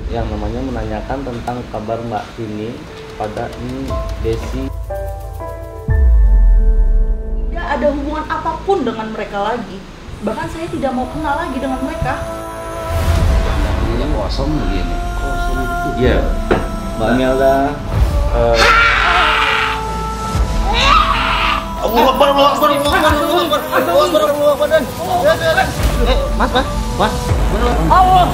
yang namanya menanyakan tentang kabar Mbak Vini pada ini Desi. Tidak ada hubungan apapun dengan mereka lagi. Bahkan saya tidak mau kenal lagi dengan mereka. Ini kosong begini. Kosong itu. Iya, Mbak Melda. Mas. Allah.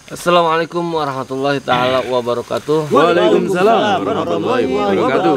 Assalamualaikum warahmatullahi ta'ala wabarakatuh. Waalaikumsalam warahmatullahi wabarakatuh.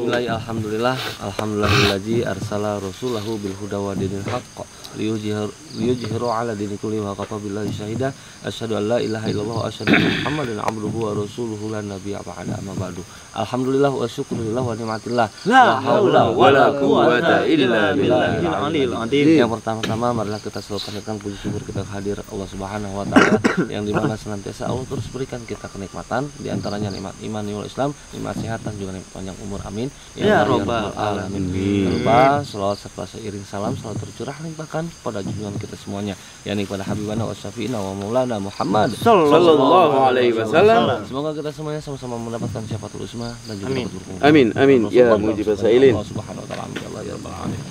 Alhamdulillah, alhamdulillahi arsala rasulahu bil huda wa dinil haqq liyujhiru ala dini kulli wa kafa billahi syahida asyhadu an la ilaha illallah wa asyhadu anna muhammadan abduhu wa rasuluhu la nabiyya ba'da amma ba'du. Alhamdulillah wa syukrulillah wa nikmatillah La haula wala quwwata illa billahil aliyil azim. Yang pertama-tama marilah kita selalu panjatkan puji syukur kita hadir Allah Subhanahu wa taala yang dimana senantiasa Allah terus berikan kita kenikmatan, di antaranya nikmat iman wal Islam, nikmat sehat dan juga nikmat panjang umur, amin ya rabbal alamin. Lupa selawat serta seiring salam selalu tercurah limpahkan dan pada junjungan kita semuanya, yakni pada Habibana wa Syafi'ina wa Maulana Muhammad Sallallahu alaihi wasallam. Semoga kita semuanya sama-sama mendapatkan syafaatul uzma dan juga Amin. dapat berkumpul. Amin, amin. Ya mujibas sa'ilin. Allah Subhanahu wa taala, amin ya Allah ya rabbal alamin.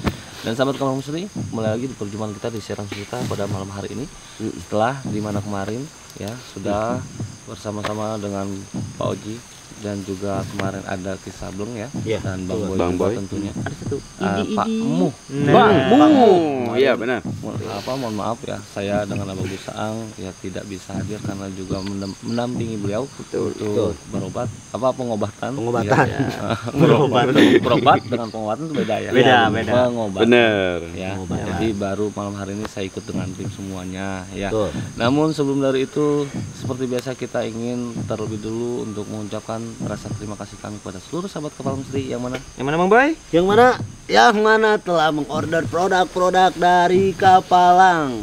Dan sahabat kaum muslimin, mulai lagi di perjumpaan kita di siaran kita pada malam hari ini. Setelah di mana kemarin ya sudah bersama-sama dengan Pak Oji dan juga kemarin ada Kisah Bleng ya, dan Bang Boy Bang juga Boy. tentunya. Ada satu Pak Mu. Bang Mu. Iya benar. Mohon maaf ya, saya dengan Abang Busaang ya tidak bisa hadir karena juga mendampingi beliau untuk berobat, pengobatan. Ya. Berobat dengan pengobatan itu beda ya. Beda. Pengobat. Benar. Ya. Jadi baru malam hari ini saya ikut dengan tim semuanya ya. Namun sebelum dari itu seperti biasa kita ingin terlebih dulu untuk mengucapkan rasa terima kasih kami kepada seluruh sahabat Kapal Misteri yang mana Bang Boy? Yang mana telah mengorder produk-produk dari Kapalang.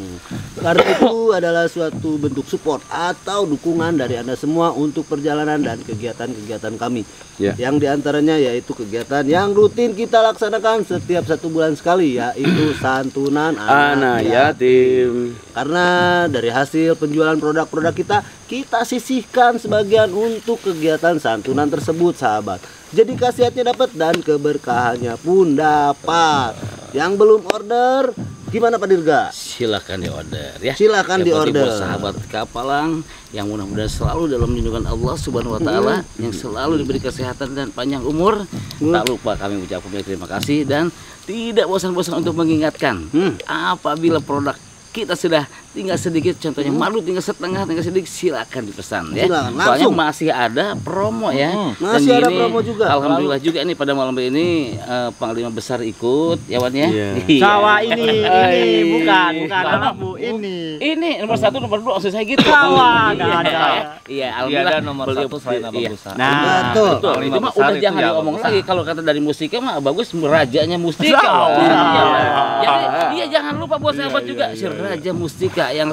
Karena itu adalah suatu bentuk support atau dukungan dari Anda semua untuk perjalanan dan kegiatan-kegiatan kami. Yang diantaranya yaitu kegiatan yang rutin kita laksanakan setiap 1 bulan sekali, yaitu santunan anak yatim. Karena dari hasil penjualan produk-produk kita sisihkan sebagian untuk kegiatan santunan tersebut, sahabat. Jadi khasiatnya dapat dan keberkahannya pun dapat. Yang belum order, gimana Pak Dirga? Silakan diorder ya. Silakan diorder. Buat sahabat Kapalang yang mudah-mudahan selalu dalam lindungan Allah Subhanahu wa taala, yang selalu diberi kesehatan dan panjang umur. Tak lupa kami ucapkan terima kasih dan tidak bosan-bosan untuk mengingatkan apabila produk kita sudah tinggal sedikit, contohnya madu tinggal setengah, tinggal sedikit, silakan dipesan ya. Silakan, Soalnya langsung. masih ada promo ya. Masih ada promo juga. Alhamdulillah juga ini pada malam ini Panglima Besar ikut ya Wan ya. Iya. Sawa ini bukan anakmu ini. Ini nomor 1 nomor 2 maksud saya gitu. Sawa nggak ada. Iya, Alhamdulillah ada nomor 1 selain Abang Busa. Nah, Betul. Betul, Panglima itu mah Besar udah itu jangan ya, diomong Abang lagi. Kalau kata dari musiknya mah bagus rajanya mustika. Jadi dia jangan lupa buat sahabat juga si Raja Mustika yang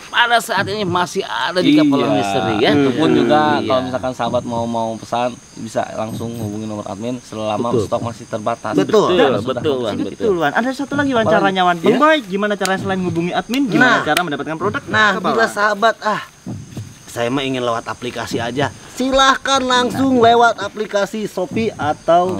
pada saat ini masih ada di Kapalang Misteri ya. Pun juga Iya. kalau misalkan sahabat mau pesan bisa langsung hubungi nomor admin selama stok masih terbatas. Betul. Betul. Betul, Wan. Ada satu lagi Wan caranya, Wan. Bang Boy, gimana caranya selain menghubungi admin? Gimana cara mendapatkan produk? Nah, bila sahabat saya mah ingin lewat aplikasi aja. Silahkan langsung lewat aplikasi Shopee atau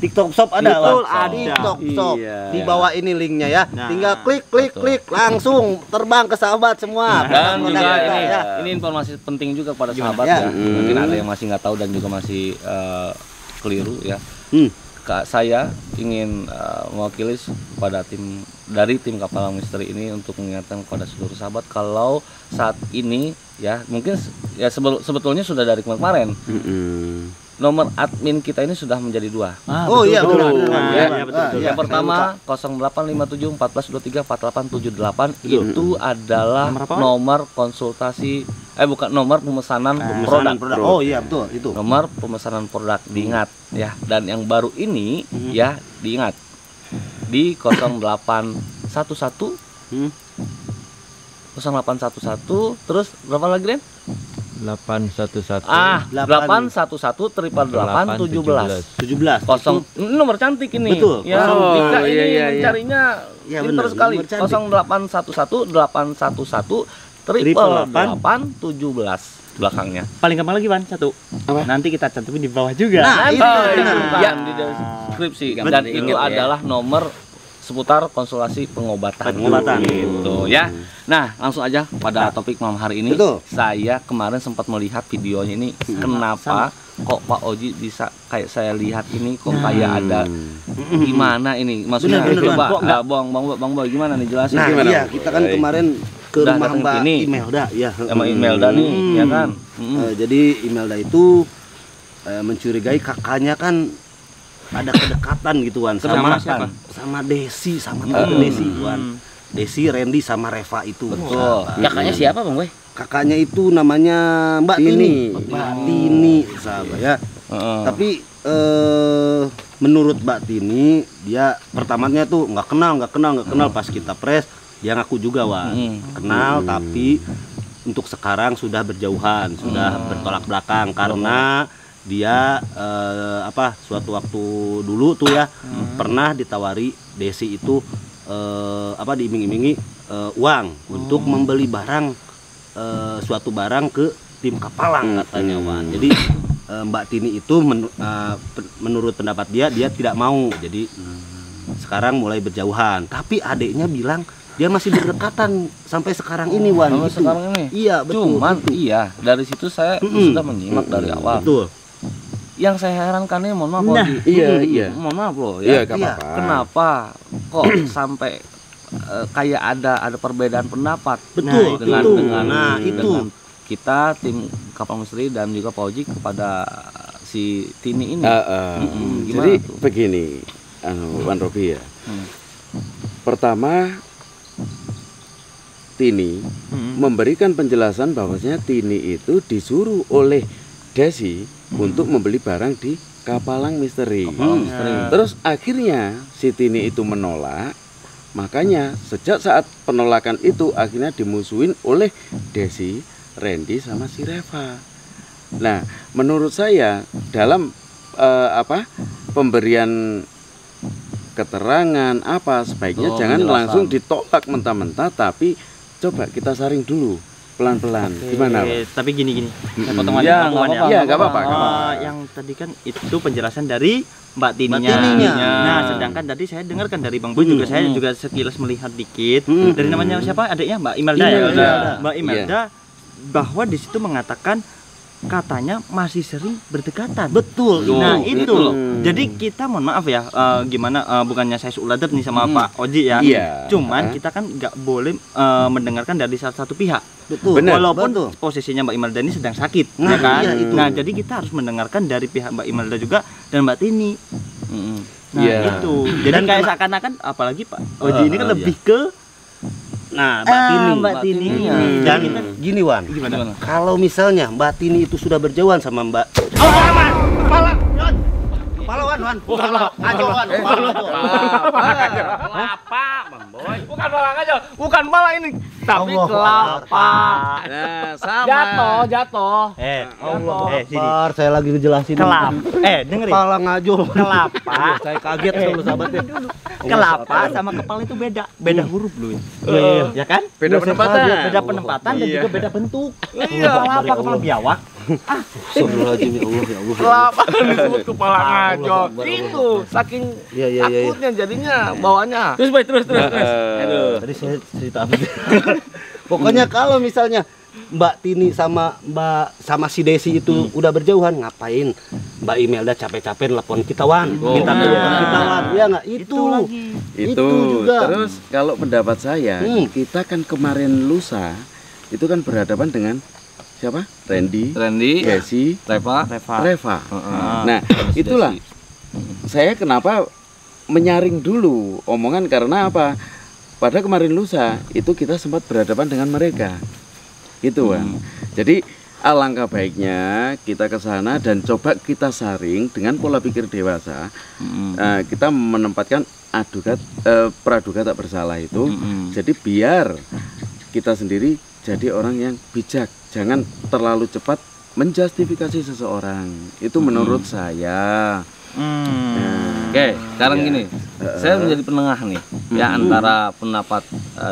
TikTok Shop ada, Betul, Wan. ada. TikTok Shop. Iya. Di bawah ini linknya ya. Nah. Tinggal klik langsung terbang ke sahabat semua. Dan Produk juga kita, ini ya. ini informasi penting juga pada sahabat Ya. ya. Mungkin ada yang masih nggak tahu dan juga masih keliru ya. Saya ingin mewakili pada tim Kapalang Misteri ini untuk mengingatkan kepada seluruh sahabat kalau saat ini ya mungkin ya sebetulnya sudah dari kemarin nomor admin kita ini sudah menjadi 2. Oh iya benar. Iya, betul. Yang pertama 085714234878 itu adalah nomor konsultasi bukan nomor pemesanan produk. Oh iya betul itu. Nomor pemesanan produk diingat ya. Dan yang baru ini ya diingat di 0811 0811 terus berapa lagi Den? 811 811 triple 8 17 17. kosong ini nomor cantik ini. Betul. Ya, Oh, Dika ini iya. mencarinya Ya, pinter bener, sekali. nomor cantik. 0811 triple 8 17 belakangnya. Paling gampang lagi, Wan, satu. Nanti kita cantumin di bawah juga. Nah, itu benar. Ya di deskripsi dan itu adalah nomor seputar konsultasi pengobatan. Gitu ya. Nah, langsung aja pada topik malam hari ini. Betul. Saya kemarin sempat melihat videonya ini. Kenapa kok Pak Oji bisa kayak saya lihat ini kok kayak ada gimana ini? Maksudnya Bener, coba kok Bang Boy gimana nih jelasin Nah, gimana? iya kita kan kemarin ke Udah rumah datang Mbak sini. Imelda ya. Sama Imelda nih, ya kan? Jadi Imelda itu mencurigai kakaknya kan ada kedekatan gitu Wan Sama siapa? sama Desi sama tante Desi Wan. Desi, Randy sama Reva itu. Betul. Kakaknya siapa Bang Boy? Kakaknya itu namanya Mbak Tini. Mbak Tini sahabat ya. Tapi menurut Mbak Tini dia pertamanya tuh nggak kenal pas kita press dia ngaku juga Wan. Kenal tapi untuk sekarang sudah berjauhan, sudah bertolak belakang karena dia suatu waktu dulu tuh ya pernah ditawari Desi itu diiming-imingi uang untuk membeli barang suatu barang ke tim Kapalang katanya Wan. Jadi Mbak Tini itu menurut pendapat dia tidak mau. Jadi sekarang mulai berjauhan. Tapi adiknya bilang dia masih berdekatan sampai sekarang ini Wan. Sampai gitu. sekarang ini. Iya betul. Cuman iya dari situ saya sudah menyimak dari awal. Betul. Yang saya herankan ini mohon maaf Iya. mohon maaf loh Iya, ya. gak apa-apa. Kenapa kok sampai kayak ada perbedaan pendapat Betul, dengan itu. dengan Nah, itu. dengan kita tim Kapal Misteri dan juga Pak Oji kepada si Tini ini. Gimana Jadi tuh? begini, Wan Robi ya. Pertama, Tini memberikan penjelasan bahwasanya Tini itu disuruh oleh Desi untuk membeli barang di Kapalang Misteri. Terus akhirnya si Tini itu menolak. Makanya sejak saat penolakan itu akhirnya dimusuhin oleh Desi, Randy sama si Reva. Nah, menurut saya dalam pemberian keterangan sebaiknya jangan penjelasan. langsung ditolak mentah-mentah, tapi coba kita saring dulu pelan-pelan. Gimana, Pak? Tapi gini, saya potong Ya, aja nggak apa-apa. Iya, nggak apa-apa. Yang tadi kan itu penjelasan dari Mbak Tininya. Tininya. Nah, sedangkan tadi saya dengarkan dari Bang Boy juga, saya juga sekilas melihat dikit dari namanya siapa adiknya Mbak Imelda ya. Imelda. Mbak Imelda bahwa di situ mengatakan katanya masih sering berdekatan. Betul. Nah Tuh, itu itu loh. loh. Jadi kita mohon maaf ya, gimana bukannya saya suladep nih sama Pak Oji ya. Iya. Cuman kita kan nggak boleh mendengarkan dari salah satu pihak. Betul. Benar. Walaupun Betul. posisinya Mbak Imelda ini sedang sakit, Nah, ya kan? iya, itu. Nah jadi kita harus mendengarkan dari pihak Mbak Imelda juga dan Mbak Tini. Nah Iya. itu. Jadi kayak seakan-akan apalagi Pak Oji ini kan lebih ke Nah, Mbak Tini. Mbak Tini. Dan kita gini Wan, gimana? kalau misalnya Mbak Tini itu sudah berjauhan sama Mbak Wan. Bukan aja Wan. Bukan malah ini, tapi kelapa. Nah, sama. Jatuh. Sini. Bar, saya lagi ngejelasin. Kelapa. Dengerin. Kepala ngajul. Kelapa. Saya kaget sama sahabatnya. Kelapa sama kepala itu beda huruf loh. Ya kan? Beda penempatan. Beda penempatan dan juga beda bentuk. Iya. Kepala biawak. Astagfirullahaladzim, ya Allah, ya Allah. Kelapa disebut kepala ngajol. Itu saking Iya. takutnya jadinya bawahnya. Terus terus. Tadi saya cerita apa? Pokoknya kalau misalnya Mbak Tini sama si Desi itu udah berjauhan, ngapain Mbak Imelda capek-capek telepon kita Wan, minta telepon kita Wan, ya nggak itu Itu juga. Terus kalau pendapat saya, kita kan kemarin lusa itu kan berhadapan dengan siapa? Randy, Desi, Reva. Reva. Nah, itulah saya kenapa menyaring dulu omongan, karena apa? Pada kemarin lusa itu kita sempat berhadapan dengan mereka. Itu kan. Jadi alangkah baiknya kita ke sana dan coba kita saring dengan pola pikir dewasa. Kita menempatkan praduga tak bersalah itu. Jadi biar kita sendiri jadi orang yang bijak, jangan terlalu cepat menjustifikasi seseorang. Itu menurut saya. Oke, sekarang gini, saya menjadi penengah nih, ya antara pendapat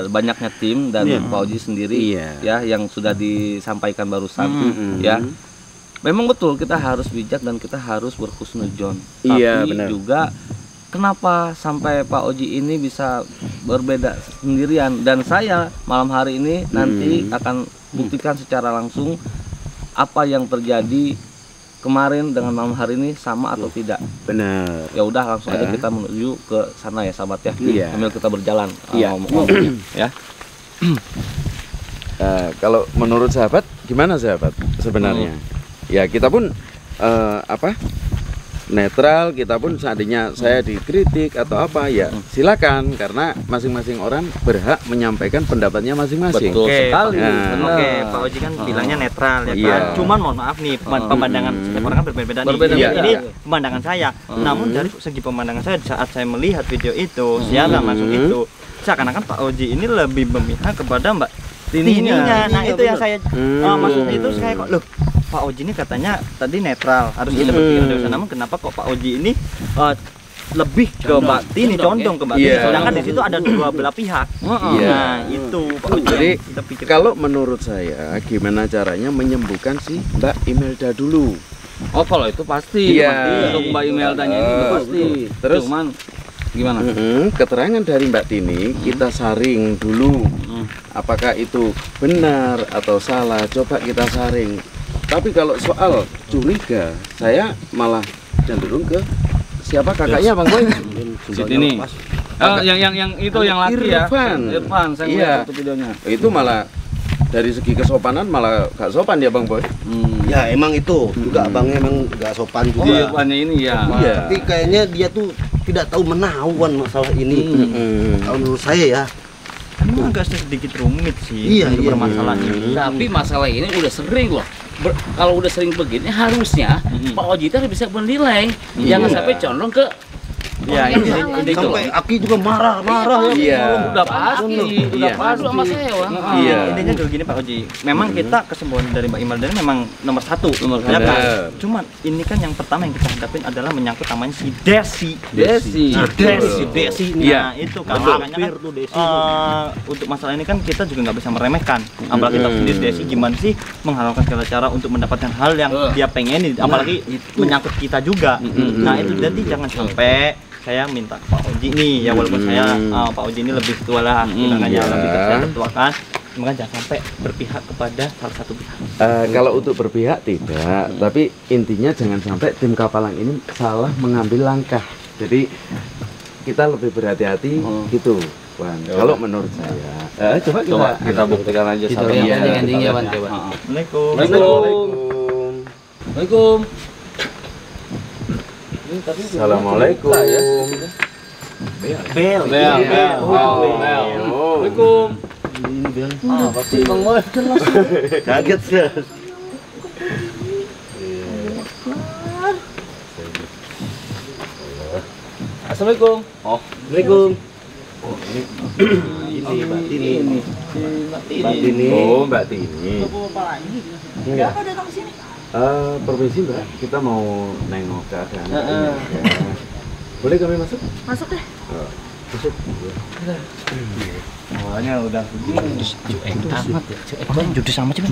banyaknya tim dan Pak Oji sendiri, ya yang sudah disampaikan barusan, ya. Memang betul kita harus bijak dan kita harus berhusnudzon. Iya, Tapi benar. juga kenapa sampai Pak Oji ini bisa berbeda sendirian, dan saya malam hari ini nanti akan buktikan secara langsung apa yang terjadi kemarin dengan malam hari ini sama atau tidak. Benar. Ya udah langsung aja kita menuju ke sana ya sahabat ya. Iya. Sambil kita berjalan. Iya. Ya. Kalau menurut sahabat gimana sahabat sebenarnya? Ya kita pun netral, kita pun seandainya saya dikritik atau apa ya silakan, karena masing-masing orang berhak menyampaikan pendapatnya masing-masing. Betul sekali. Nah. Benar. Oke, Pak Oji kan bilangnya netral ya kan. Iya. Cuman mohon maaf nih, pemandangan setiap orang kan berbeda nih. Berbeda-beda. Ini pemandangan saya. Namun dari segi pemandangan saya saat saya melihat video itu, siaran langsung itu, seakan-akan Pak Oji ini lebih memihak kepada Mbak Tininya. Nah, itu yang saya maksudnya itu saya kok loh, Pak Oji ini katanya tadi netral, harus kita berpikir dewasa. Namun kenapa kok Pak Oji ini lebih ke Mbak Tini, condong ke Mbak Tini. Iya. Sedangkan di situ ada dua belah pihak. Iya. Nah, itu Pak Oji Jadi yang kita pikir. kalau menurut saya gimana caranya menyembuhkan si Mbak Imelda dulu. Oh, kalau itu pasti. Iya. Pasti. Untuk Mbak Imeldanya ini itu pasti. Terus? Cuman gimana? Keterangan dari Mbak Tini kita saring dulu. Apakah itu benar atau salah? Coba kita saring. Tapi kalau soal curiga, saya malah cenderung ke siapa kakaknya Bang Boy? Si Tini. Yang itu yang laki ya. Irfan, saya Iya. lihat itu videonya. Itu malah dari segi kesopanan malah gak sopan dia Bang Boy. Ya emang itu juga abangnya emang gak sopan Di juga. Irfannya ini ya. Iya. Tapi kayaknya dia tuh tidak tahu menawan masalah ini. Kalau menurut saya ya. Emang agak sedikit rumit sih Iya, untuk iya. permasalahan ini. Tapi masalah ini udah sering loh. Kalau udah sering begini harusnya Pak Oji itu bisa menilai. Jangan sampai condong ke Ya, orang yang ini- salah ini gitu itu. loh. Sampai Aki juga marah-marah ya. Iya. Udah pasti, udah Iya. pasti sama saya, Bang. Iya. Intinya juga gini Pak Oji, memang kita kesembuhan dari Mbak Imelda ini memang nomor satu, ya kan? Benar. Cuman ini kan yang pertama yang kita hadapin adalah menyangkut namanya si Desi. Desi. Desi ini. Iya. Nah, itu kan makanya kan untuk masalah ini kan kita juga nggak bisa meremehkan. Apalagi kita sendiri Desi gimana sih menghalalkan segala cara untuk mendapatkan hal yang dia pengenin, apalagi menyangkut kita juga. Nah itu jadi jangan sampai saya minta ke Pak Oji nih ya, walaupun saya Pak Oji ini lebih tua lah, Iya. lebih saya tertua kan. Semoga jangan sampai berpihak kepada salah satu pihak. Kalau untuk berpihak tidak, tapi intinya jangan sampai tim Kapalang ini salah mengambil langkah. Jadi kita lebih berhati-hati gitu, Wan. Kalau menurut saya, coba kita buktikan aja Itu satu. yang Iya. endingnya, Bang, coba. Assalamualaikum. Assalamualaikum. Assalamualaikum. Bel. Assalamualaikum. Pasti Bang Boy. Kaget sih. Assalamualaikum. Assalamualaikum. Ini Mbak Tini. Mbak Tini. Oh, Mbak Tini. Ada apa datang ke sini? Permisi Mbak, kita mau nengok keadaan. Boleh kami masuk? Masuk deh. Awalnya udah Tamat ya. judes sama aja.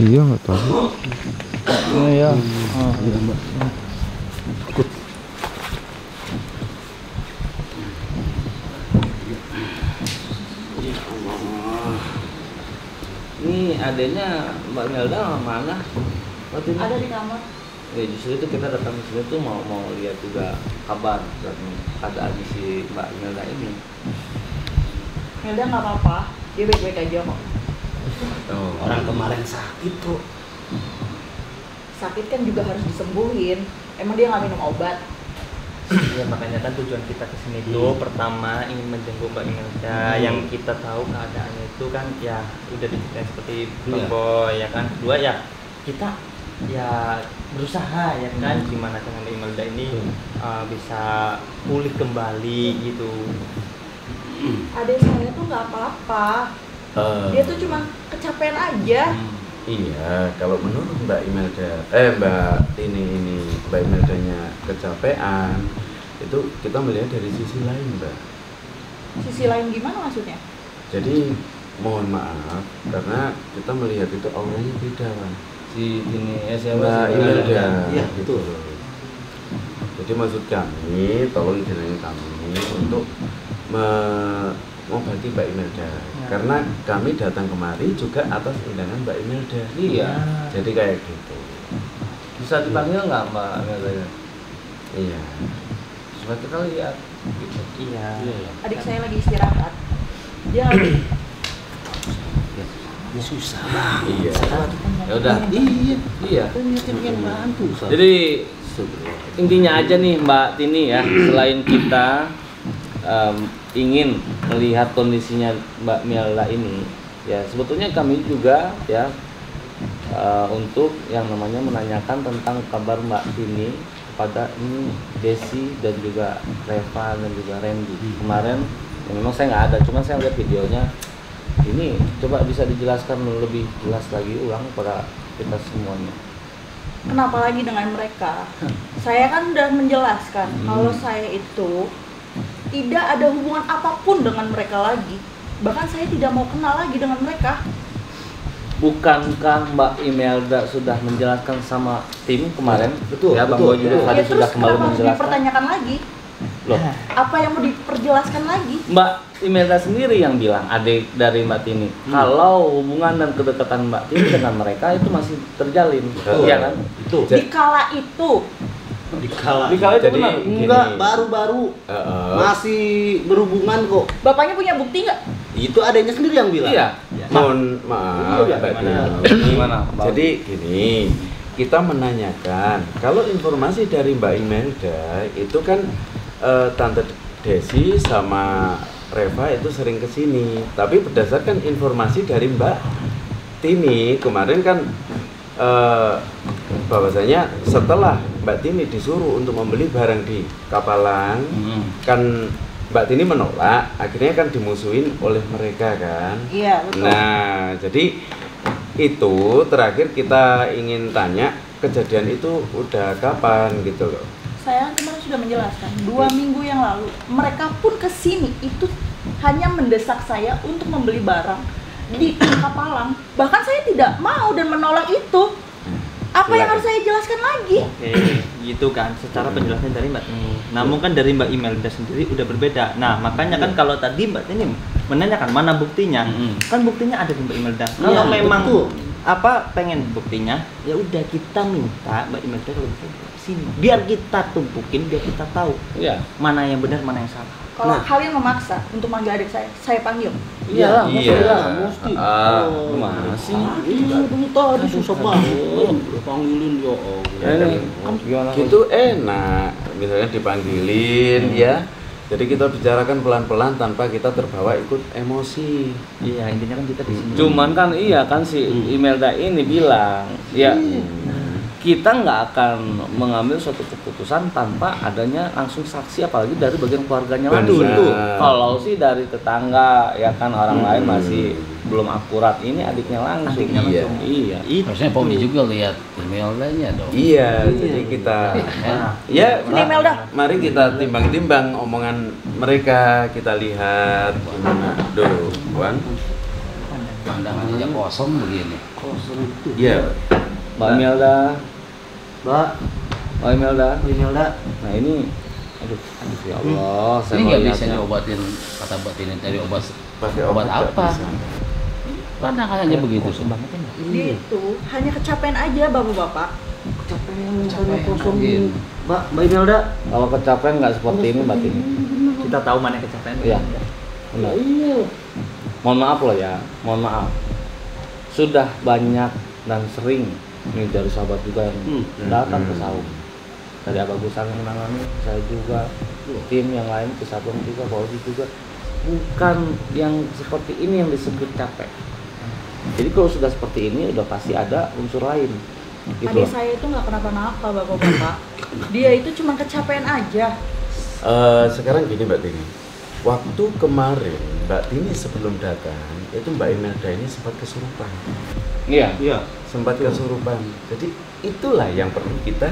Iya nggak tahu. Iya. Ini adanya Mbak Melda mana? Waktu ini? Ada di kamar. Ya justru itu kita datang ke sini tuh mau lihat juga kabar dan keadaan si Mbak Melda ini. Melda nggak apa-apa, dia baik-baik aja kok. Orang kemarin sakit tuh. Sakit kan juga harus disembuhin. Emang dia nggak minum obat? Ya makanya kan tujuan kita kesini tuh pertama ingin menjenguk Mbak Imelda yang kita tahu keadaannya itu kan ya udah diceritain seperti Bang Boy ya kan. Kedua ya kita ya berusaha ya kan gimana cara Mbak Imelda ini bisa pulih kembali gitu. Adik saya tuh nggak apa-apa. Dia tuh cuma kecapean aja. Iya, kalau menurut Mbak Imelda, Mbak Tini ini, Mbak Imeldanya kecapean, itu kita melihat dari sisi lain, Mbak. Sisi lain gimana maksudnya? Jadi mohon maaf karena kita melihat itu auranya beda, Bang. Si ini siapa? Mbak Si Imelda, Iya, gitu. Jadi maksud kami, tolong izinin kami untuk mengobati Mbak Imelda. Karena kami datang kemari juga atas undangan Mbak Imelda. Iya. Jadi kayak gitu. Bisa dipanggil nggak Mbak Melda? Iya. Supaya kita lihat. Gitu. Iya. Adik saya lagi istirahat. Dia lagi Iya. Ya udah. Iya. Jadi intinya aja nih Mbak Tini ya, selain kita ingin melihat kondisinya Mbak Melda ini, ya sebetulnya kami juga ya untuk yang namanya menanyakan tentang kabar Mbak Tini kepada ini Desi dan juga Reva dan juga Randy. Kemarin ya memang saya nggak ada, cuman saya lihat videonya. Ini coba bisa dijelaskan lebih jelas lagi ulang kepada kita semuanya. kenapa lagi dengan mereka? Saya kan udah menjelaskan kalau saya itu tidak ada hubungan apapun dengan mereka lagi. Bahkan saya tidak mau kenal lagi dengan mereka. Bukankah Mbak Imelda sudah menjelaskan sama tim kemarin? Betul, Ya, Bang betul. Boy juga Ya tadi terus sudah kembali kenapa harus menjelaskan. dipertanyakan lagi? Loh, Apa yang mau diperjelaskan lagi? Mbak Imelda sendiri yang bilang, adik dari Mbak Tini, kalau hubungan dan kedekatan Mbak Tini dengan mereka itu masih terjalin, iya kan? Itu. Dikala itu Dikala itu Jadi, benar. Enggak, baru-baru masih berhubungan kok. bapaknya punya bukti nggak? Itu adanya sendiri yang bilang. Iya. Mohon maaf, Iya, Mbak gimana? Tini. Gimana, Bang? Jadi gini, kita menanyakan kalau informasi dari Mbak Imelda itu kan Tante Desi sama Reva itu sering kesini, tapi berdasarkan informasi dari Mbak Tini kemarin kan bahwasanya setelah Mbak Tini disuruh untuk membeli barang di Kapalang, kan Mbak Tini menolak, akhirnya kan dimusuhin oleh mereka kan. Iya betul. Nah, jadi itu terakhir kita ingin tanya kejadian itu udah kapan gitu loh. Saya kan kemarin sudah menjelaskan 2 minggu yang lalu mereka pun kesini itu hanya mendesak saya untuk membeli barang di Kapalang. Bahkan saya tidak mau dan menolak itu. Apa yang Silakan. harus saya jelaskan lagi? Oke, gitu kan. Secara penjelasan dari Mbak Tini. Namun kan dari Mbak Imelda sendiri udah berbeda. Nah, makanya kan kalau tadi Mbak Tini menanyakan mana buktinya, kan buktinya ada di Mbak Imelda. Kalau memang betul. pengen buktinya, ya udah kita minta Mbak Imelda kalau bisa sini. Biar kita tumpukin, biar kita tahu Iya. mana yang benar, mana yang salah. Kalau kalian memaksa untuk manggil adik saya panggil. Iya, mesti. Gimana sih? Iya, bener tadi susah banget. Panggilin ya Allah. Kan gimana? Gitu enak, misalnya dipanggilin ya. Jadi kita bicarakan pelan-pelan tanpa kita terbawa ikut emosi. Iya, intinya kan kita di sini. Cuman kan iya kan si Imelda ini bilang, ya kita nggak akan mengambil suatu keputusan tanpa adanya langsung saksi, apalagi dari bagian keluarganya langsung. Betul. Kalau sih dari tetangga ya kan orang lain masih belum akurat, ini adiknya langsung. Iya. Iya. Harusnya Pomi juga lihat Imelda-nya dong. Iya, jadi kita ya Ini Imelda. mari kita timbang-timbang omongan mereka, kita lihat gimana. Duh, Wan. Pandangannya aja kosong begini. Iya. Mbak Imelda, Mbak Imelda. Imelda. Nah ini, aduh ya Allah, saya Ini nggak bisa melihatnya. diobatin, kata Mbak Tini tadi obat Pakai obat nggak apa? bisa. Pandangannya begitu. Dia itu hanya kecapean aja bapak-bapak. Kecapean Kecapean, kosong. mungkin. Mbak Imelda. Kalau kecapean nggak seperti ini Mbak Tini. Kita tahu mana yang kecapean. Iya. Benar. Mohon maaf loh ya, mohon maaf. Sudah banyak dan sering nih dari sahabat juga yang datang ke saung. Dari Abang Gusang yang menangani, saya juga, tim yang lain, ke Sabang juga, Pak Oji juga. Bukan yang seperti ini yang disebut capek. Jadi kalau sudah seperti ini, udah pasti ada unsur lain. Gitu. Adik saya itu nggak kenapa-napa bapak-bapak. Dia itu cuma kecapean aja. Sekarang gini Mbak Tini, waktu kemarin Mbak Tini sebelum datang itu Mbak Imelda ini sempat kesurupan. Iya. Iya. Sempat kesurupan. Jadi itulah yang perlu kita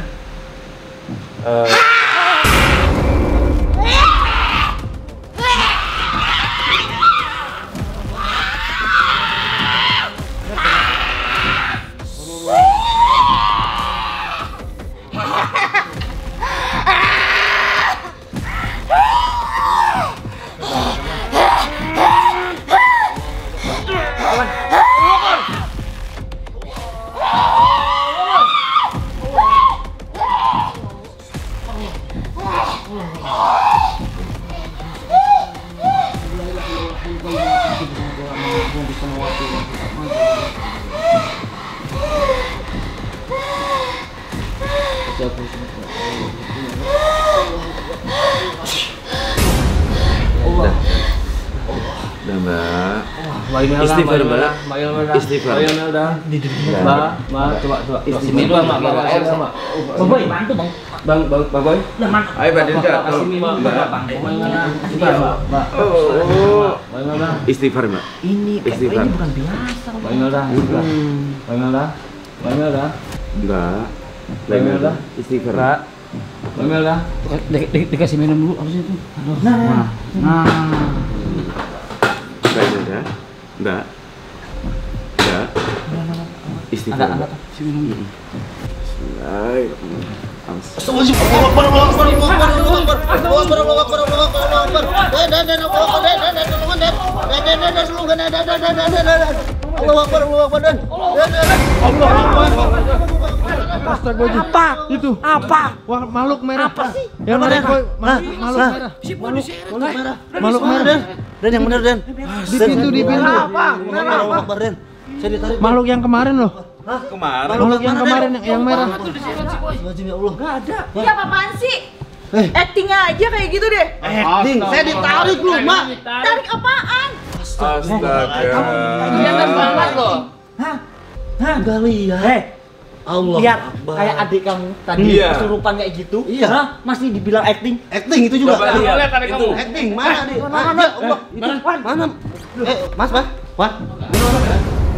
Mbak Imelda, Istighfar, Mbak Imelda, Mbak. Mbak Imelda, Istighfar. Mbak Imelda, Mbak, coba, Istighfar, Mbak, Mbak, Bang Boy, bantu Bang. Bang Boy. Ayo Mbak Dinda, Kasih mie, Mbak. Mbak Imelda, Mbak. Oh, Mbak Imelda, istighfar Mbak. Ini Istighfar. ini bukan biasa. Mbak Imelda, Mbak Imelda, Mbak Imelda. Mbak, Imelda, istighfar. Imelda, Dikasih minum dulu harusnya itu. Mbak Imelda, Mbak, istighfar. Mbak. Apa? Itu. Apa? Wah, makhluk merah. Apa sih? Yang merah. Makhluk merah. Makhluk merah. Dan yang benar, Dan. Di pintu. Apa? Den. Saya ditarik. Makhluk yang kemarin loh. Kemarin. Makhluk yang kemarin yang merah. Ya Allah. Enggak ada. Ini apaan sih? Actingnya aja kayak gitu deh. Acting. Saya ditarik lu, Mak. Tarik apaan? Astaga. Kelihatan banget loh. Enggak lihat. Allah. Lihat kayak adik kamu tadi Iya. kesurupan kayak gitu. Iya. Hah? Masih dibilang acting. Acting itu juga. Coba lihat adik kamu. Acting mana dia? Mana? Allah. Mana? Mas, Wan.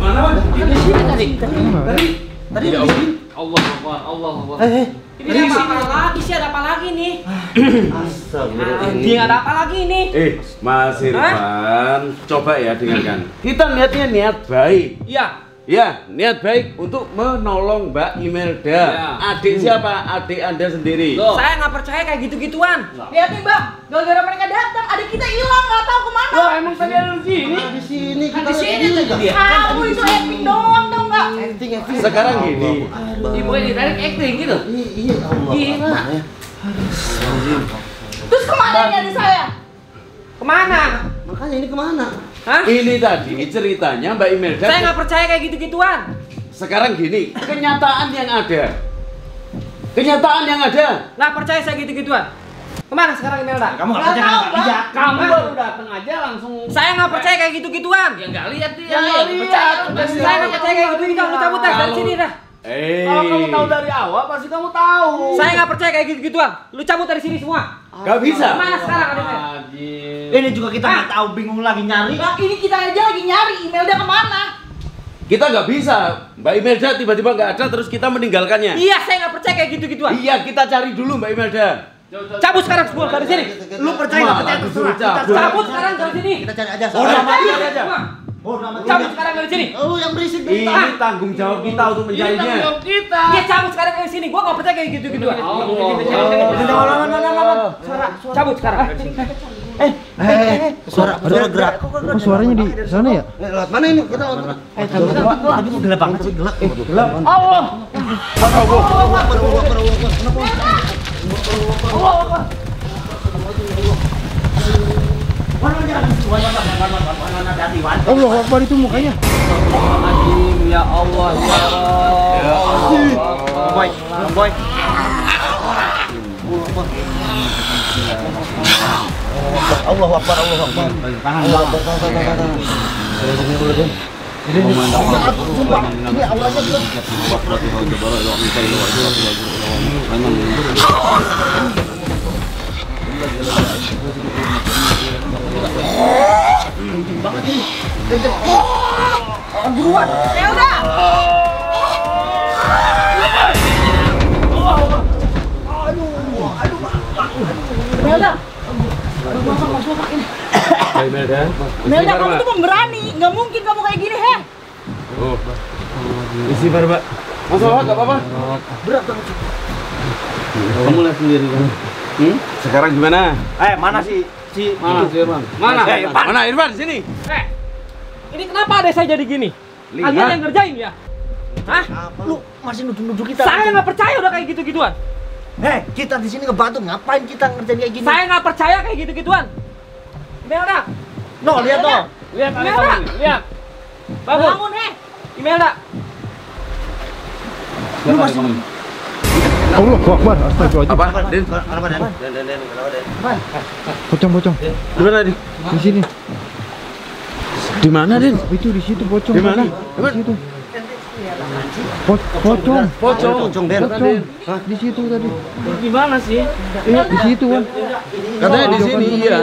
Mana, Wan? Di sini tadi. Tadi Ya di sini. Allah. Ini ada apa lagi sih? Ada apa lagi nih? Astagfirullah. Dia ada apa lagi nih? Mas Irfan, coba ya dengarkan. Kita niatnya niat baik. Iya. Ya, niat baik untuk menolong Mbak Imelda. Ya. Adik siapa? Adik Anda sendiri. Loh. Saya nggak percaya kayak gitu-gituan. Lihat nih bang, gara-gara mereka datang, adik kita hilang, nggak tahu kemana. Loh, emang tadi ada di sini? Di sini Kan kita di sini lihat tadi dia. Kamu itu acting doang, tau nggak? Acting. Sekarang gini. Ibu ditarik acting gitu. Iya, Allah. Gila. Terus kemana nyari saya? Kemana? Makanya ini kemana? Hah? Ini tadi ceritanya Mbak Imelda. Saya nggak percaya kayak gitu-gituan. Sekarang gini, kenyataan yang ada. Kenyataan yang ada. Nggak percaya saya gitu-gituan. Kemana sekarang Imelda? Kamu nggak Nggak percaya tahu, nggak Bang. lihat? Kamu baru datang aja langsung. Saya nggak percaya kayak gitu-gituan. Ya nggak lihat dia. Ya, nggak lihat. Saya nggak percaya kayak gitu-gituan. Lu cabut dah dari sini dah. Kalau kamu tahu dari awal pasti kamu tahu. Saya nggak percaya kayak gitu-gituan. Lu cabut dari sini semua. Gak bisa. Kemana sekarang adiknya? Ini juga kita nggak tahu, bingung lagi nyari. Bang, ini kita aja lagi nyari Imelda kemana? Kita nggak bisa. Mbak Imelda tiba-tiba nggak ada terus kita meninggalkannya. Iya, saya nggak percaya kayak gitu-gituan. Iya, kita cari dulu Mbak Imelda. Cabut sekarang semua dari sini. Lu percaya nggak percaya terserah. Kita Cabut sekarang dari sini. Kita cari aja. Udah, Sama. cari aja. Cabut sekarang dari sini. Lu yang berisik dari tadi. Ini tanggung jawab kita untuk mencarinya. kita. Dia cabut sekarang dari sini. Gua nggak percaya kayak gitu-gituan. Cabut sekarang. Suara gerak. Oh, suaranya di sana ya? Lewat mana ini? Kita lewat mana? Tapi kok gelap banget sih, gelap. Gelap. Allah. Allah Akbar, itu mukanya. Ya Allah. Ya Allah. Boy. Allahu Akbar, Allahu Akbar. Allahu Akbar, tahan. Ini awalnya belum. Ya udah. Imelda. Imelda. Imelda, kamu tuh pemberani. Nggak mungkin kamu kayak gini, he. Oh. Istighfar, Mbak. Mas Wahab, enggak apa-apa. Berat banget. Kamu lihat sendiri kan. Sekarang gimana? Mana sih? Mana si Irfan? Mana? Mana Irfan? Sini. Ini kenapa adek saya jadi gini? Lihat. Kalian yang ngerjain ya? Hah? Lu masih nuduh-nuduh kita. Saya nggak percaya udah kayak gitu-gituan. Kita di sini ngebantu, ngapain kita ngerjain kayak gini? Saya nggak percaya kayak gitu-gituan. Imelda, No, lihat no. Lihat ada Imelda. kamu. Lihat. bangun, he. Imelda. Lu masih Allah Akbar, astagfirullahaladzim. apa? Din. Kenapa, Den? Kenapa, Den? Pocong. Di mana, Din? Di sini. Di mana, Din? Itu di situ pocong. Di mana? Di situ. Pocong. Pocong, Den. Di situ tadi. Di mana sih? Iya, di situ kan. Katanya di sini, iya.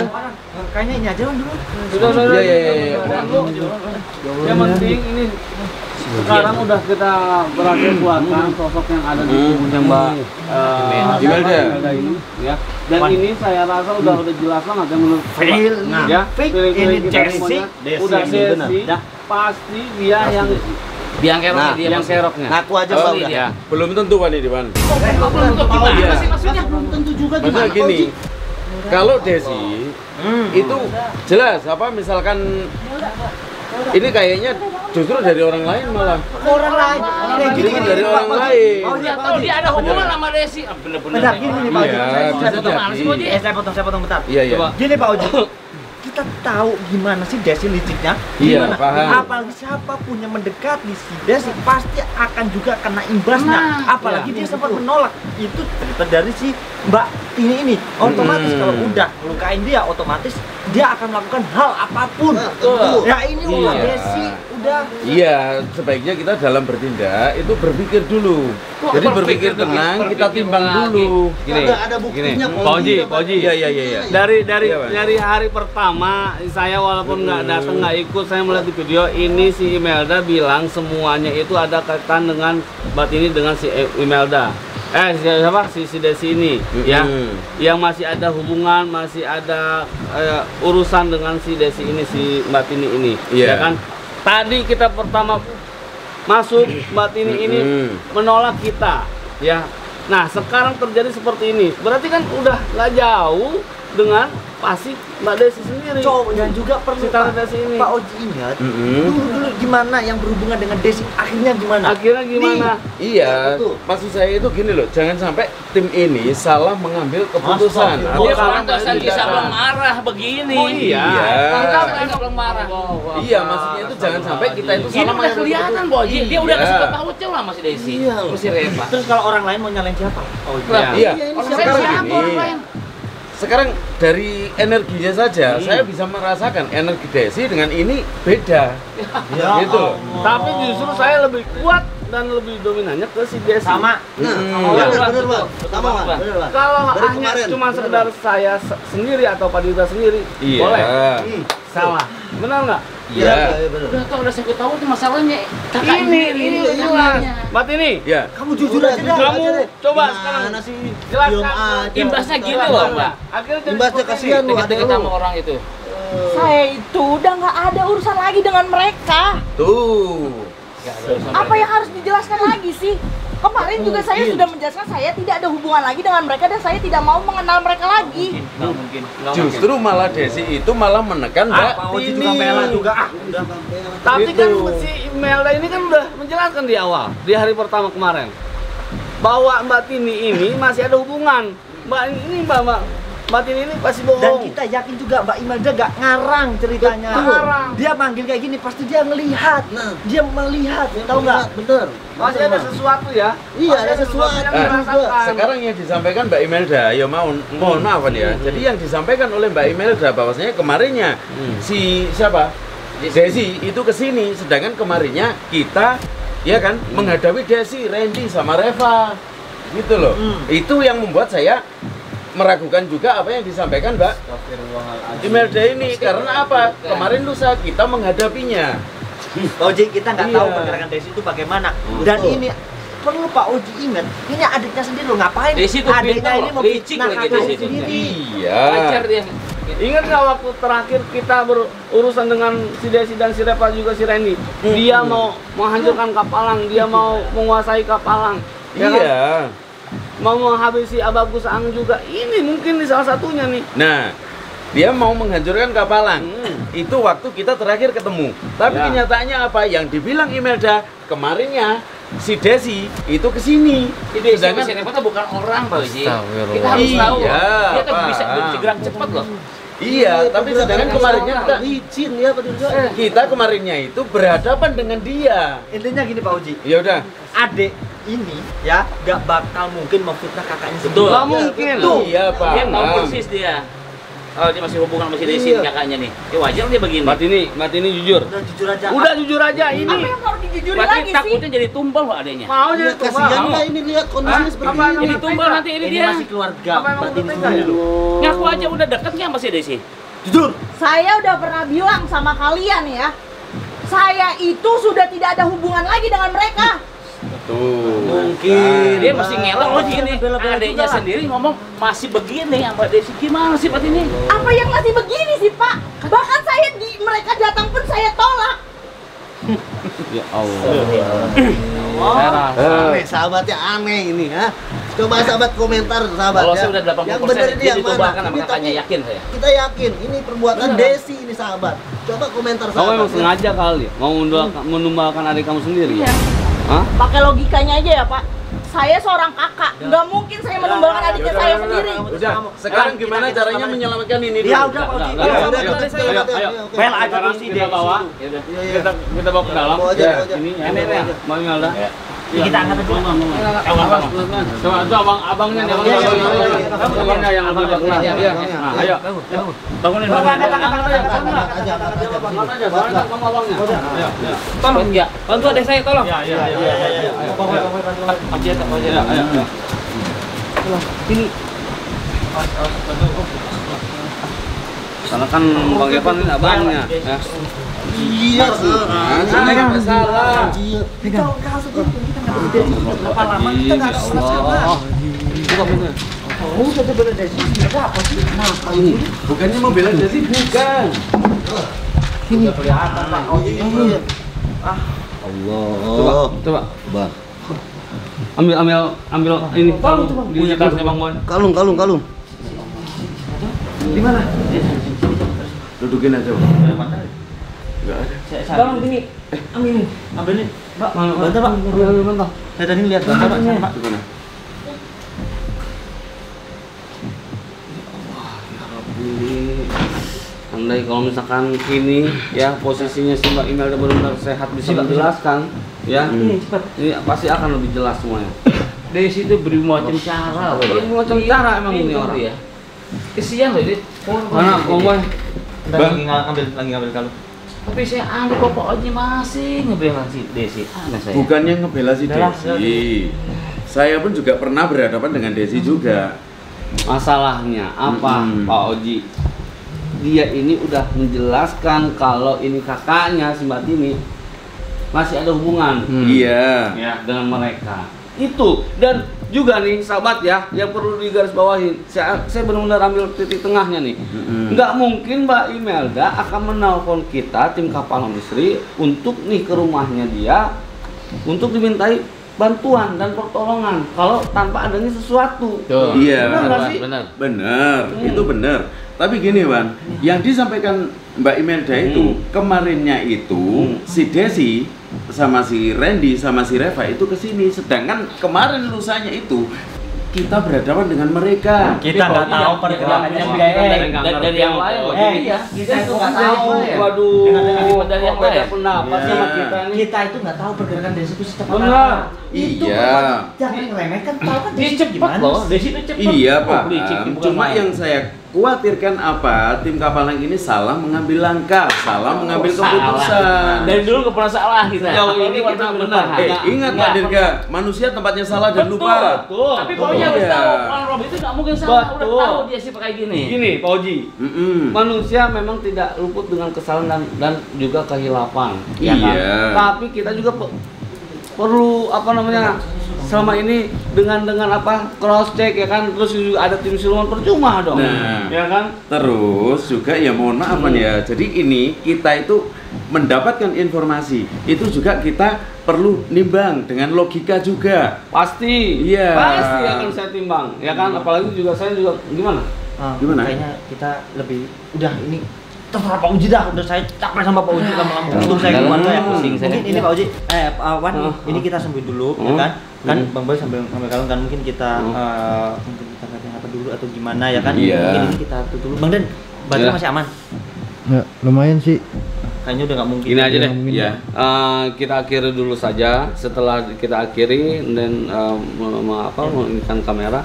Kayaknya ini aja dulu. Sudah. Iya. Yang penting ini Sekarang udah kita berhasil buatkan sosok yang ada di tubuhnya Mbak Imelda ini, ya. Dan ini saya rasa udah jelas banget ya menurut ya. Ini Desi, udah Desi, pasti dia yang biang keroknya, dia yang keroknya. Ngaku aja Bang ya. Belum tentu Pak Diwan. Belum tentu gimana sih maksudnya? Belum tentu juga Maksudnya gini, kalau Desi itu jelas apa misalkan ini kayaknya justru dari orang lain malah. Orang lain. Ini kan dari orang lain. Oh, dia tahu dia ada hubungan sama Desi. Bener-bener. Benar gini Pak Oji. Iya, bisa Saya potong bentar. Iya, iya. Gini Pak Oji. Kita tahu gimana sih Desi liciknya. Iya, Gimana? paham. Apalagi siapapun yang mendekati si Desi pasti akan juga kena imbasnya. Apalagi dia sempat menolak. Itu cerita dari si Mbak Tini ini. Otomatis kalau udah melukain dia, otomatis dia akan melakukan hal apapun. Ya ini udah Iya. Desi udah. Iya, sebaiknya kita dalam bertindak itu berpikir dulu. Jadi berpikir tenang, kita timbang dulu. Gini, ada buktinya Pak Oji. Iya, iya, iya, iya. Dari hari pertama saya walaupun nggak datang nggak ikut, saya melihat di video ini si Imelda bilang semuanya itu ada kaitan dengan ini dengan si Imelda. Siapa si Desi ini ya, yang masih ada hubungan, masih ada urusan dengan si Desi ini, si Mbak Tini ini, ya kan? Tadi kita pertama masuk Mbak Tini ini menolak kita, ya. Nah sekarang terjadi seperti ini, berarti kan udah nggak jauh dengan pasti Mbak Desi sendiri. Dan juga perlu Desi ini. Pak Oji ingat dulu gimana yang berhubungan dengan Desi akhirnya gimana? Akhirnya gimana? Iya, maksud saya itu gini loh, jangan sampai tim ini salah mengambil keputusan. Dia pantasan kisah belum marah begini. Oh iya. Kita belum marah. Iya, maksudnya itu jangan sampai kita itu Ini salah udah mengambil kelihatan keputusan. Boji, dia udah Iya. kasih tahu cewek lah masih Desi. Masih Reva. Terus kalau orang lain mau nyalain siapa? Oh Iya. Orang Sekarang siapa gini. orang lain? Sekarang dari energinya saja, saya bisa merasakan energi Desi dengan ini beda. Gitu. Tapi justru saya lebih kuat dan lebih dominannya ke si Desi. Sama. Bener Bang. Sama Bang. Bener Bang. Kalau Dari hanya kemarin. cuma sekedar saya sendiri atau Pak Dita sendiri, Iya. boleh. Salah. Benar nggak? Iya. bener. Udah tau udah saya tahu tuh masalahnya. Kakak Ini jelas. Mbak Tini, Iya. Kamu jujur aja dah. kamu coba sekarang Mana sih? jelaskan. Diem aja. Imbasnya gini Jelaskan, loh, Mbak. Mbak. Akhirnya jadi Imbasnya seperti kasihan ini. lu. Deket-deket sama orang itu. Saya itu udah nggak ada urusan lagi dengan mereka. Tuh. Apa yang harus dijelaskan lagi sih? Kemarin juga saya sudah menjelaskan saya tidak ada hubungan lagi dengan mereka dan saya tidak mau mengenal mereka lagi. Nggak mungkin. Justru malah Desi itu malah menekan Mbak Pak Oji Tini. juga bela juga. Udah. Tapi Gitu. kan si Imelda ini kan udah menjelaskan di awal, di hari pertama kemarin, bahwa Mbak Tini ini masih ada hubungan. Mbak Tini ini pasti Dan bohong. kita yakin juga Mbak Imelda gak ngarang ceritanya. Ngarang. Dia manggil kayak gini pasti dia ngelihat. Dia melihat, tahu nggak? Bener. Masih ada sesuatu ya. Iya, Masih ada sesuatu. yang Nah, dirasakan. sekarang yang disampaikan Mbak Imelda, ya mohon maaf ya. Jadi yang disampaikan oleh Mbak Imelda bahwasanya kemarinnya si siapa? Desi itu kesini, sedangkan kemarinnya kita ya kan menghadapi Desi, Randy sama Reva, gitu loh. Itu yang membuat saya meragukan juga apa yang disampaikan Mbak Imelda ini. Karena apa? Kemarin lusa kita menghadapinya. Pak Oji kita nggak tahu Iya. pergerakan Desi itu bagaimana. Dan ini perlu Pak Oji ingat, ini adiknya sendiri loh, ngapain? Desi tuh Adiknya pintar ini loh, mau licik fitnah lagi kakaknya Desi tuh. sendiri. Pacar Iya. dia. Ingat nggak waktu terakhir kita berurusan dengan si Desi dan si Reva juga si Randy? Dia mau menghancurkan Kapalang, dia mau menguasai Kapalang. Ya kan? Iya. Mau menghabisi Abagus Ang juga. Ini mungkin di salah satunya nih. Nah, dia mau menghancurkan Kapalang. Itu waktu kita terakhir ketemu. Tapi Ya. kenyataannya apa? Yang dibilang Imelda kemarinnya si Desi itu kesini. Sedangkan si Reva tuh bukan orang Pak Oji. Kita harus tahu. Iya, Dia tuh bisa Pak. gerak cepat loh. Iya, tapi sedangkan kemarinnya kita, licin ya Pak Dirga. kita kemarinnya itu berhadapan dengan dia. Intinya gini Pak Oji, Ya udah. adik ini ya nggak bakal mungkin memfitnah kakaknya sendiri. Betul. Nggak mungkin. Iya, Pak. Dia tahu persis dia. Kalau dia masih hubungan sama si Desi kakaknya nih. Ya wajar dia begini. Mbak Tini jujur. Udah jujur aja. Udah jujur aja ini. Apa yang harus dijujuri Berarti lagi sih? takutnya jadi tumbal loh adanya. Mau jadi Kasihan tumbal. nggak ini lihat kondisinya seperti Apa ini. Jadi tumbal nanti ini Ini dia. masih keluarga Apa emang Mbak Tini udah tega ya? sendiri. Ngaku aja udah deket nggak sama si Desi? Jujur. Saya udah pernah bilang sama kalian ya. Saya itu sudah tidak ada hubungan lagi dengan mereka. Betul. Mungkin dia masih ngelak loh gini. Adiknya sendiri ngomong masih begini sama Desi. Gimana sih Pak ini? Apa yang masih begini sih Pak? Bahkan mereka datang pun saya tolak. Ya Allah. Aneh, sahabatnya aneh ini ha. Coba sahabat komentar sahabat Kalau ya. saya udah 80% yang benar ini yang ditumbahkan mana? sama Ini kakaknya, tapi yakin saya. Kita yakin ini perbuatan Desi ini sahabat. Coba komentar Kamu sahabat. emang sengaja kali mau menumbalkan adik kamu sendiri ya? Hah? Pakai logikanya aja ya Pak. Saya seorang kakak, nggak mungkin saya menumbalkan adiknya saya sendiri. Udah, sekarang gimana caranya menyelamatkan ini? Ya udah Pak Oji. Pel aja terus ide bawa. Kita bawa ke dalam. Bawa aja, bawa aja. Ini ya, mau Imelda. Kita angkat aja. Coba itu abangnya nih, abangnya yang lebih kenal. Iya. Nah, ayo. Bangunin. Kamu abangnya. Tolong ya, bantu adik saya tolong. Iya. Ayo. Ini Karena kan Bang Evan ini abangnya. Ya. Iya, Nggak salah. Berapa lama kita nggak sama? Bukannya mau bela Desi, bukan. Allah. Coba. Ambil ini. Di tasnya Bang Boy. Kalung. Di mana? Dudukin aja, Bang. Enggak ada. Bang, ini. Ambil ini. Pak, bentar Pak. Bentar. Saya tadi lihat Pak. Di mana? Andai kalau misalkan ini ya posisinya si Mbak Imelda benar-benar sehat bisa menjelaskan ya, ini pasti akan lebih jelas semuanya. Desi itu bermacam cara loh. Bermacam cara emang ini orang. Ya. Kesian loh ini. Mana Bang Boy? Lagi ngambil kalung. Tapi saya aneh kok Pak Oji masih ngebela si Desi. Aneh saya. Bukannya ngebela si Desi. Saya pun juga pernah berhadapan dengan Desi juga. Masalahnya apa Pak Oji? Dia ini udah menjelaskan kalau ini kakaknya si Mbak Tini masih ada hubungan Iya. ya dengan mereka. Itu dan juga nih sahabat ya yang perlu digarisbawahi. Saya benar-benar ambil titik tengahnya nih. Nggak mungkin Mbak Imelda akan menelpon kita tim Kapalang Istri untuk nih ke rumahnya dia untuk dimintai bantuan dan pertolongan kalau tanpa adanya sesuatu. Iya. Benar nggak sih? Benar, itu benar. Tapi gini Wan, yang disampaikan Mbak Imelda itu kemarinnya itu si Desi sama si Randy sama si Reva itu kesini, sedangkan kemarin lusanya itu kita berhadapan dengan mereka. Kita nggak tahu pergerakannya dari yang lain. Iya, kita itu nggak tahu. Waduh, dari yang beda lain. pendapat sama kita nih. Kita itu nggak tahu pergerakan Desi itu secepat Benar. apa. Itu Iya. jangan ngeremehkan, tahu kan Dia Desi cepat gimana loh, sih? Desi itu cepat. Iya Pak. Licik, bukan Cuma main. yang saya khawatirkan apa? Tim Kapalang ini salah mengambil langkah, salah mengambil keputusan. Dari dulu nggak pernah salah kita. Sejauh ini kita benar. Ingat Pak Dirga, manusia tempatnya salah dan lupa. Betul. Tapi pokoknya harus Iya. tahu, kalau Rob itu nggak mungkin salah. Udah Betul. tahu dia sih pakai gini. Gini, Pak Oji. Manusia memang tidak luput dengan kesalahan dan juga kehilapan. Ya kan? Iya. Tapi kita juga perlu apa namanya? Selama ini dengan apa cross check ya kan, terus juga ada tim siluman percuma dong. Nah. Ya kan? Terus juga ya mohon maaf Pan ya. Jadi ini kita itu mendapatkan informasi itu juga kita perlu nimbang dengan logika juga. Pasti. Iya. Pasti akan saya timbang. Ya kan? Apalagi juga saya juga gimana? Gimana? Kayaknya kita lebih udah ini terserah Pak Uji dah. Udah saya capek sama Pak Uji lama-lama. Untung saya keluar saya pusing. Mungkin ini Pak Uji, Wan, ini kita sembuh dulu, ya kan? Kan Bang Boy sambil kalung kan mungkin kita latihan apa dulu atau gimana ya kan? Iya. Mungkin ini kita tutup dulu. Bang Den, baterai masih aman? Ya, lumayan sih. Kayaknya udah nggak mungkin. Gini aja deh. Ya. Kita akhiri dulu saja. Setelah kita akhiri dan mengikat kamera,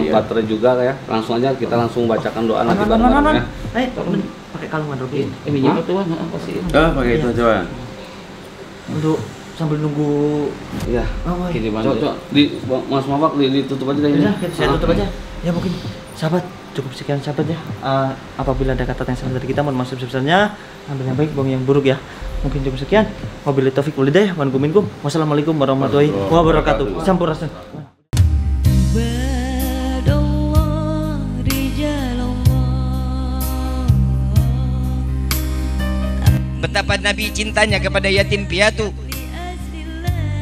baterai juga ya. Langsung aja kita langsung bacakan doa nanti bareng-bareng ya. Pakai kalungan Robin. Ini minyak tuh apa sih? Pakai itu aja Wan. Untuk sambil nunggu. Iya. Gini Coba di Mas Mabak ditutup aja deh. Ya, saya tutup aja. Ya mungkin sahabat cukup sekian sahabat ya. Apabila ada kata yang salah dari kita mohon maaf sebesar-besarnya. Ambil yang baik, buang yang buruk ya. mungkin cukup sekian. Wabillahi taufiq wal hidayah. Wassalamualaikum warahmatullahi wabarakatuh. Sampurasun. Betapa Nabi cintanya kepada yatim piatu.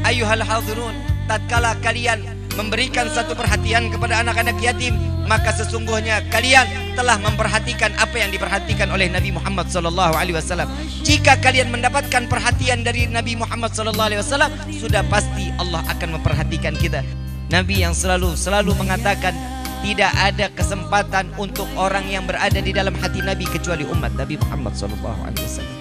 Ayuhal hadirun, tatkala kalian memberikan satu perhatian kepada anak-anak yatim, maka sesungguhnya kalian telah memperhatikan apa yang diperhatikan oleh Nabi Muhammad SAW. Jika kalian mendapatkan perhatian dari Nabi Muhammad SAW, sudah pasti Allah akan memperhatikan kita. Nabi yang selalu mengatakan tidak ada kesempatan untuk orang yang berada di dalam hati Nabi kecuali umat Nabi Muhammad SAW.